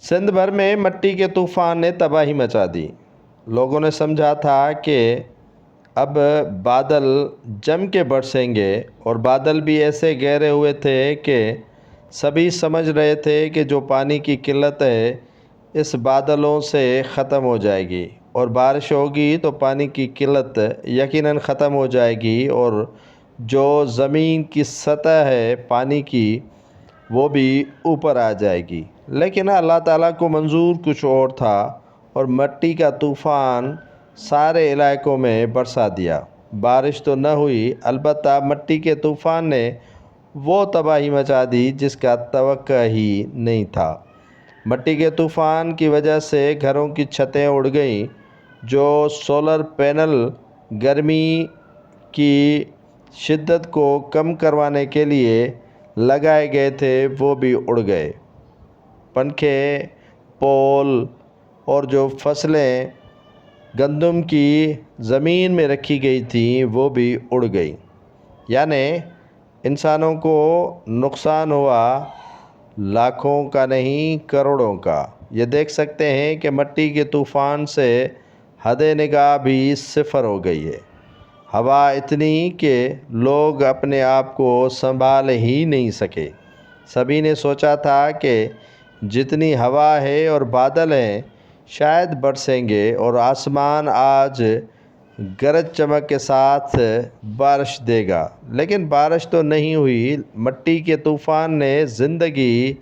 سندھ بھر میں مٹی کے طوفان نے تباہی مچا دی۔ لوگوں نے سمجھا تھا کہ اب بادل جم کے برسیں گے، اور بادل بھی ایسے گہرے ہوئے تھے کہ سبھی سمجھ رہے تھے کہ جو پانی کی قلت ہے اس بادلوں سے ختم ہو جائے گی، اور بارش ہوگی تو پانی کی قلت یقیناً ختم ہو جائے گی، اور جو زمین کی سطح ہے پانی کی وہ بھی اوپر آ جائے گی۔ لیکن اللہ تعالیٰ کو منظور کچھ اور تھا، اور مٹی کا طوفان سارے علاقوں میں برسا دیا۔ بارش تو نہ ہوئی، البتہ مٹی کے طوفان نے وہ تباہی مچا دی جس کا توقع ہی نہیں تھا۔ مٹی کے طوفان کی وجہ سے گھروں کی چھتیں اڑ گئیں، جو سولر پینل گرمی کی شدت کو کم کروانے کے لیے لگائے گئے تھے وہ بھی اڑ گئے۔ پنکھے، پول اور جو فصلیں گندم کی زمین میں رکھی گئی تھیں وہ بھی اڑ گئیں۔ یعنی انسانوں کو نقصان ہوا لاکھوں کا نہیں کروڑوں کا۔ یہ دیکھ سکتے ہیں کہ مٹی کے طوفان سے حد نگاہ بھی صفر ہو گئی ہے۔ ہوا اتنی کہ لوگ اپنے آپ کو سنبھال ہی نہیں سکے۔ سبھی نے سوچا تھا کہ جتنی ہوا ہے اور بادل ہیں شاید برسیں گے، اور آسمان آج گرج چمک کے ساتھ بارش دے گا، لیکن بارش تو نہیں ہوئی۔ مٹی کے طوفان نے زندگی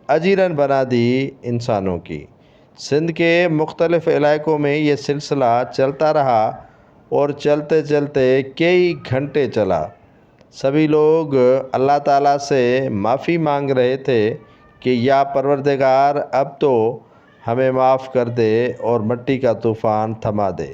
اجیرن بنا دی انسانوں کی۔ سندھ کے مختلف علاقوں میں یہ سلسلہ چلتا رہا، اور چلتے چلتے کئی گھنٹے چلا۔ سبھی لوگ اللہ تعالیٰ سے معافی مانگ رہے تھے کہ یا پروردگار اب تو ہمیں معاف کر دے اور مٹی کا طوفان تھما دے۔